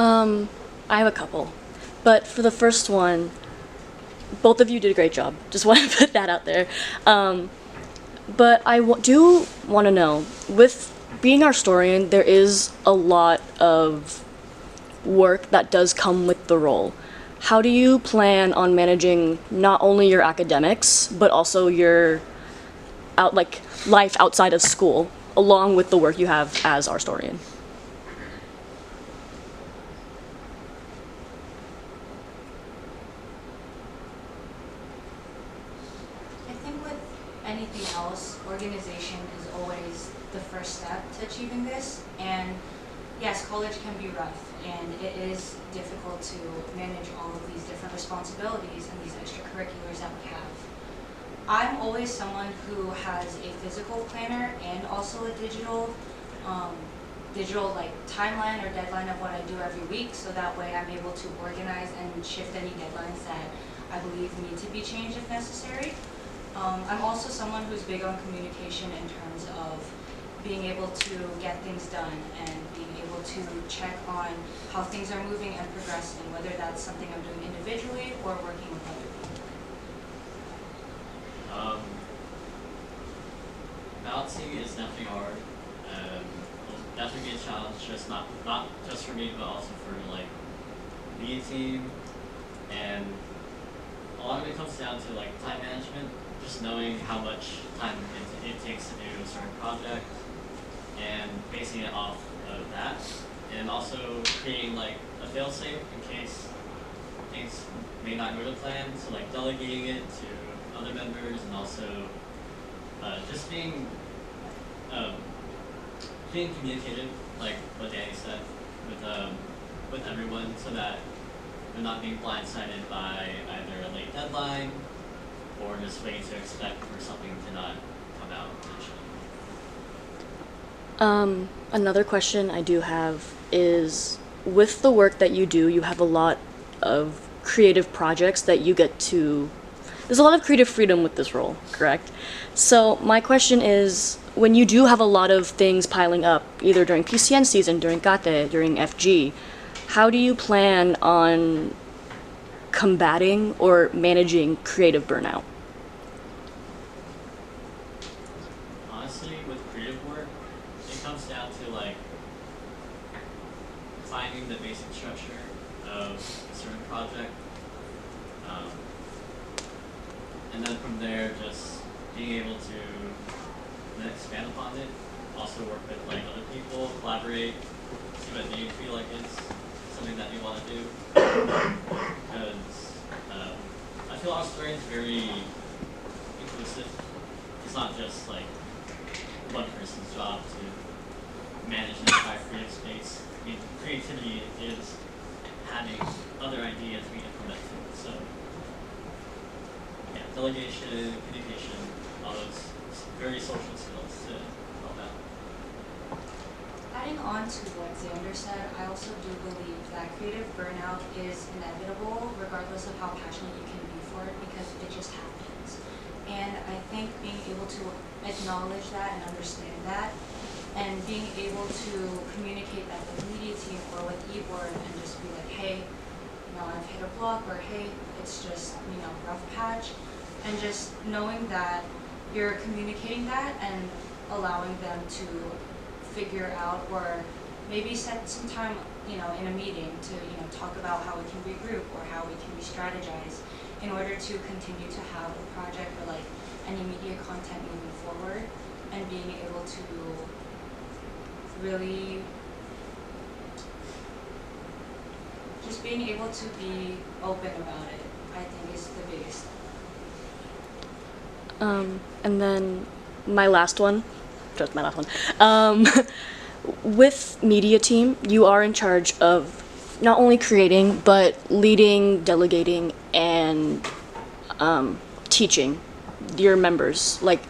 I have a couple. But for the first one, both of you did a great job. Just want to put that out there. But do want to know, with being Ourstorian, there is a lot of work that does come with the role. How do you plan on managing not only your academics, but also your life outside of school, along with the work you have as Ourstorian? I think with anything else, organization is always the first step to achieving this. And yes, college can be rough, and it is difficult to manage all of these different responsibilities and these extracurriculars that we have. I'm always someone who has a physical planner and also a digital like timeline or deadline of what I do every week, so that way I'm able to organize and shift any deadlines that I believe need to be changed if necessary. I'm also someone who's big on communication in terms of being able to get things done and being able to check on how things are moving and progressing, whether that's something I'm doing individually or working with other people. Balancing is definitely hard. It'll definitely be a challenge, just not just for me, but also for like the team. And a lot of it comes down to like time management, just knowing how much time it takes to do a certain project, and basing it off of that, and also creating like a fail-safe in case things may not go to plan. So like delegating it to other members, and also just being communicative, like what Danny said, with everyone, so that they're not being blindsided by either a late deadline or just waiting to expect for something to not come out eventually. Another question I do have is, with the work that you do, you have a lot of creative projects that you get to. There's a lot of creative freedom with this role, correct? So my question is, when you do have a lot of things piling up, either during PCN season, during Kate, during FG, how do you plan on combating or managing creative burnout? Honestly, with creative work, it comes down to like finding the basic structure of a certain project, and then from there just being able to then expand upon it. Also work with like other people, collaborate, see what they feel like it's something that you want to do. Because I feel Ourstorian is very inclusive. It's not just like one person's job to manage an entire creative space. I mean, creativity is having other ideas be implemented. So, yeah, delegation, communication, all those very social skills to help out. Adding on to what Xander said, I also do believe that creative burnout is inevitable regardless of how passionate you can be for it, because it just happens. And I think being able to acknowledge that and understand that, and being able to communicate that with the media team or with eBoard and just be like, hey, I've hit a block, or hey, it's just, rough patch, and just knowing that you're communicating that and allowing them to figure out, or maybe set some time, in a meeting to, talk about how we can regroup or how we can re-strategize in order to continue to have a project or like any media content moving forward, and being able to really just being able to be open about it, I think is the biggest thing. And then my last one, just my last one. With media team, you are in charge of not only creating, but leading, delegating, and teaching your members, like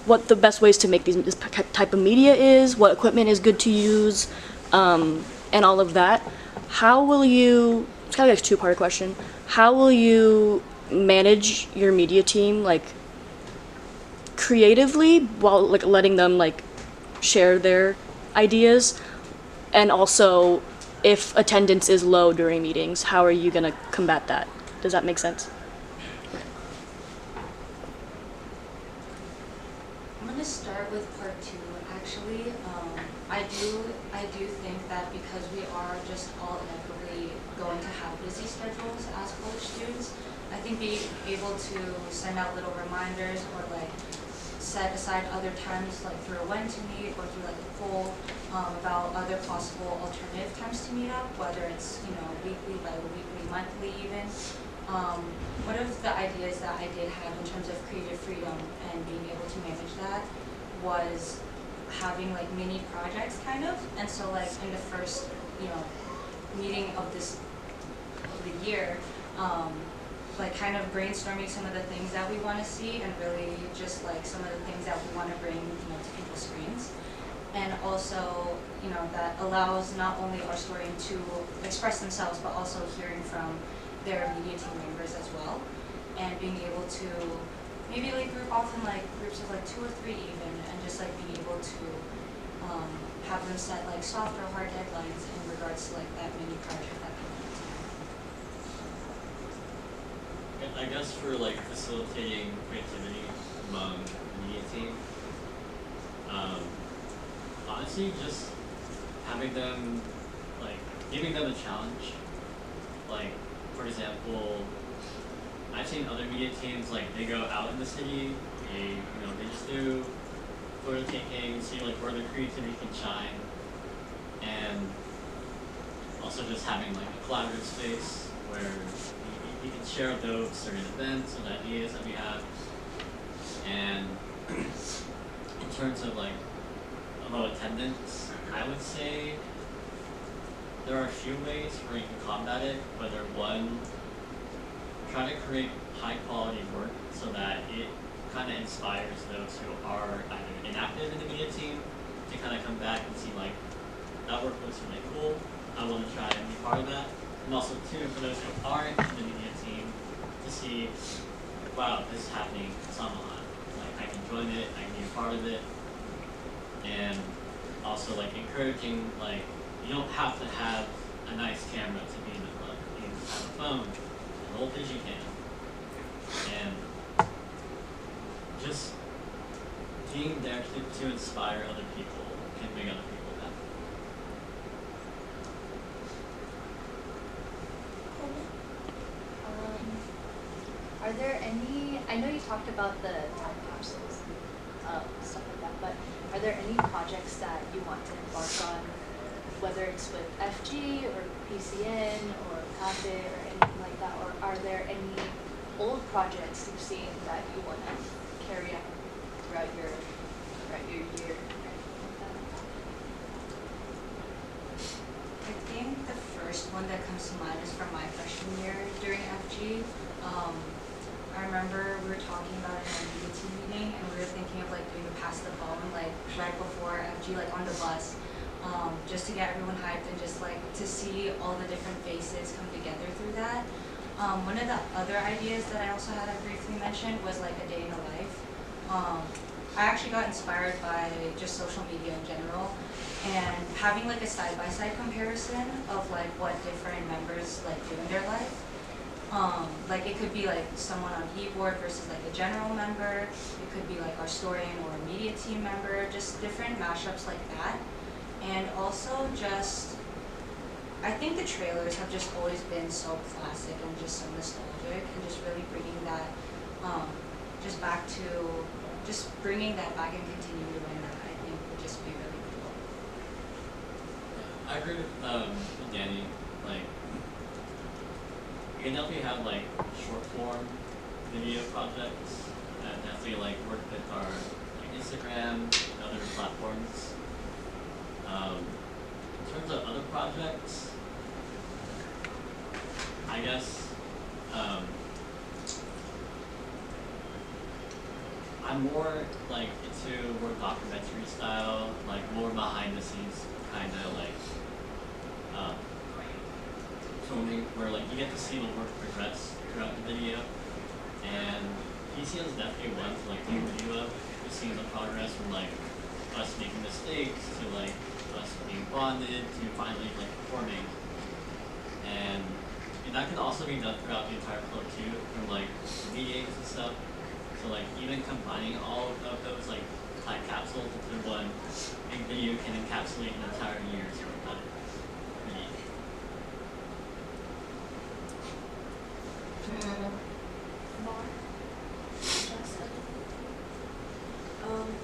what the best ways to make this type of media is, what equipment is good to use, and all of that. How will you, it's kind of like a two-part question, how will you manage your media team, like, creatively, while letting them share their ideas, and also if attendance is low during meetings, how are you going to combat that? Does that make sense? I'm gonna start with part two, actually. I do think that because we are just all inevitably going to have busy schedules as college students, I think being able to send out little reminders or like set aside other times like through a when to meet or through like a poll about other possible alternative times to meet up, whether it's, you know, weekly, bi-weekly, monthly even. One of the ideas that I did have in terms of creative freedom and being able to manage that was having like mini projects kind of. And so like in the first, you know, meeting of the year, like kind of brainstorming some of the things that we want to see and really just like some of the things that we want to bring, you know, to people's screens. And also, you know, that allows not only Ourstorian to express themselves, but also hearing from their media team members as well. And being able to maybe like group off in like groups of like 2 or 3 even, and just like being able to have them set like soft or hard deadlines in regards to like that mini project that they want to do. I guess for like facilitating creativity among the media team, honestly, just having them, like, giving them a challenge. Like, for example, I've seen other media teams, like, they go out in the city, they just do photo taking, see, like, where their creativity can shine, and also just having, like, a collaborative space where you can share notes during events and ideas that we have. And in terms of, like, about attendance, I would say there are a few ways where you can combat it. Whether one, try to create high quality work so that it kind of inspires those who are either inactive in the media team to kind of come back and see like, that work looks really cool, I want to try and be part of that. And also two, for those who aren't in the media team to see, wow, this is happening, it's on a lot. Like I can join it, I can be a part of it. And also like encouraging, like, you don't have to have a nice camera to be in the club. You can just have a phone, an old vision cam, and just being there to inspire other people can make other people happy. Are there any, I know you talked about the time capsules, stuff like that, but are there any projects that you want to embark on, whether it's with FG or PCN or CAFE or anything like that, or are there any old projects you've seen that you want to carry out throughout your year? I think the first one that comes to mind is from my freshman year during FG. I remember we were talking about it in our media team meeting, and we were thinking of like doing the pass the phone like right before FG, like on the bus, just to get everyone hyped and just like to see all the different faces come together through that. One of the other ideas that I also had to briefly mention was like a day in the life. I actually got inspired by just social media in general, and having like a side-by-side comparison of like what different members like do in their life. Like it could be like someone on e-board versus like a general member. It could be like Ourstorian or a media team member, just different mashups like that. And also just, I think the trailers have just always been so classic and just so nostalgic, and just really bringing that just back to, just bringing that back and continuing doing that, I think would just be really cool. I agree with Danny. Like, you can definitely have like short form video projects that definitely like work with our like, Instagram and other platforms. In terms of other projects, I guess I'm more like into more documentary style, like more behind the scenes kind of like filming, where like you get to see the work progress throughout the video. And PCN is definitely one to like take video of, just seeing the progress from like us making mistakes to like us being bonded to finally like performing. and that can also be done throughout the entire club too, from like meetings and stuff. So like even combining all of those like time capsules into one big video can encapsulate an entire year's worth of media.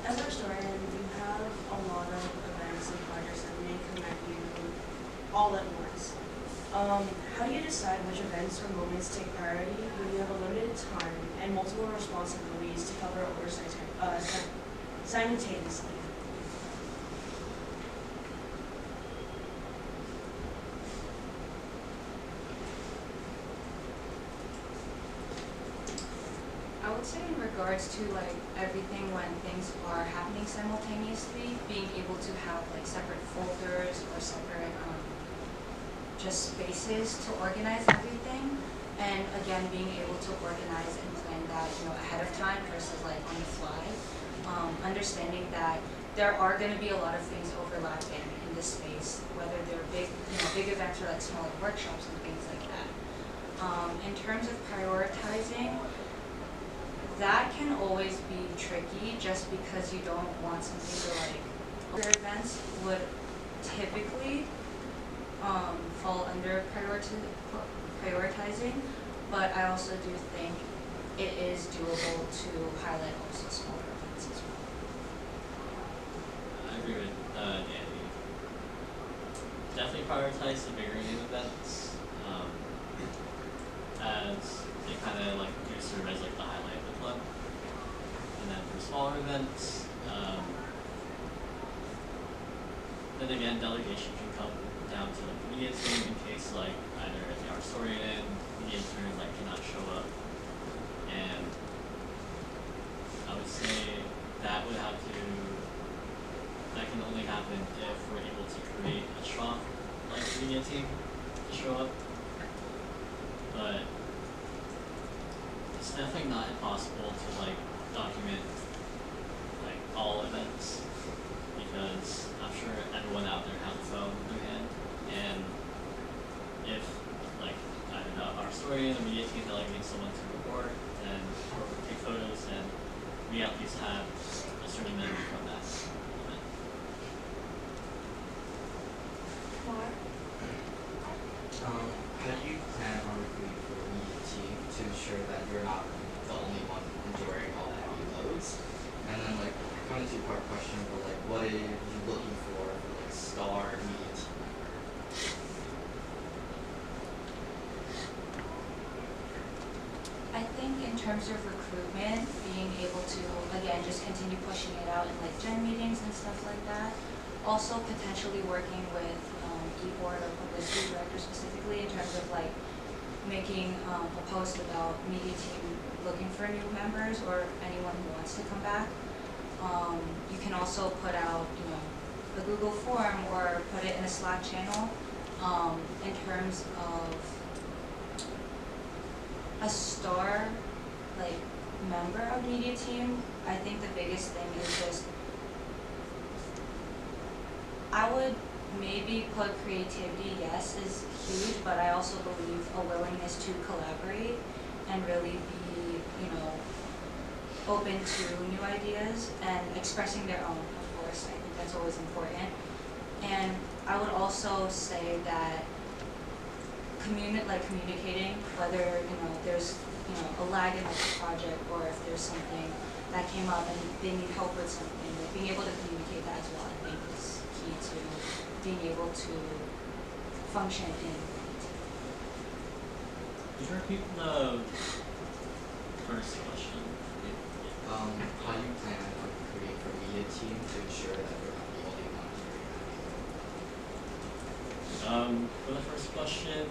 As Ourstorian, you have a lot of events and projects that may come at you all at once. How do you decide which events or moments take priority when you have a limited time and multiple responsibilities to cover simultaneously? I would say in regards to like everything when things are happening simultaneously, being able to have like separate folders or separate just spaces to organize everything, and again being able to organize and plan that ahead of time versus like on the fly. Understanding that there are going to be a lot of things overlapping in this space, whether they're big events or like smaller workshops and things like that. In terms of prioritizing, that can always be tricky just because you don't want something to like other events would typically fall under prioritizing, but I also do think it is doable to highlight also smaller events as well. I agree with Danny. Definitely prioritize the bigger name events, as they kind of like do serve as like the highlight of the club. And then for smaller events, then again, delegation can come down to like the media team in case like either the Ourstorian media intern like cannot show up. And I would say that can only happen if we're able to create a strong like media team to show up. But it's definitely not impossible to like document like all events, because I'm sure everyone out there has a phone in their hand, and if like I don't know, our story and the media team delegating someone to report and or take photos, and we at least have a certain memory from that event. How do you plan on recruiting for the media team to ensure that you're not the only one enduring all the heavy loads? And then like kind of two-part question, but like what are you looking for like star media team members? I think in terms of recruitment, being able to again just continue pushing it out in like gen meetings and stuff like that. Also potentially working with e-board or publicity director specifically in terms of like making a post about media team looking for new members or anyone who wants to come back. You can also put out a Google form or put it in a Slack channel. In terms of a star like member of media team, I think the biggest thing is just I would maybe put creativity, yes, is huge, but I also believe a willingness to collaborate and really be, open to new ideas and expressing their own, of course. I think that's always important. And I would also say that communicating, whether, there's, a lag in the project or if there's something that came up and they need help with something, like being able to communicate that as well, I think is key to being able to function in. Could you repeat the first question? How do you plan on recruiting for media team to ensure that you're not the only one enduring For the first question,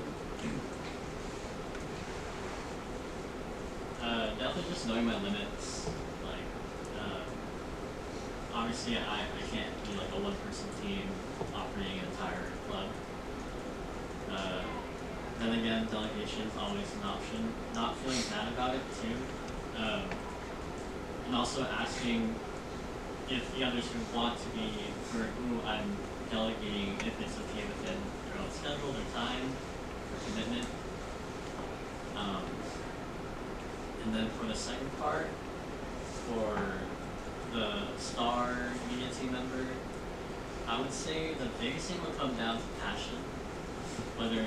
definitely just knowing my limits. Like, obviously, I can't be like a one-person team operating an entire club. Then again, delegation is always an option. Not feeling bad about it too, and also asking if the others who want to be, for who I'm delegating, if it's okay within their own schedule, their time, for commitment. And then for the second part, for the star media team member, I would say the biggest thing will come down to passion. Whether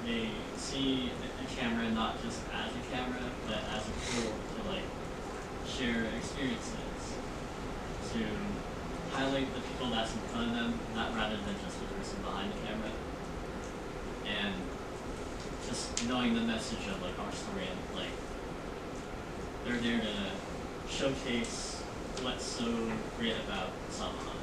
they see a camera not just as a camera, but as a tool to like share experiences, to highlight the people that's in front of them, not rather than just the person behind the camera. And just knowing the message of like Ourstorian, like they're there to showcase what's so great about Samahan.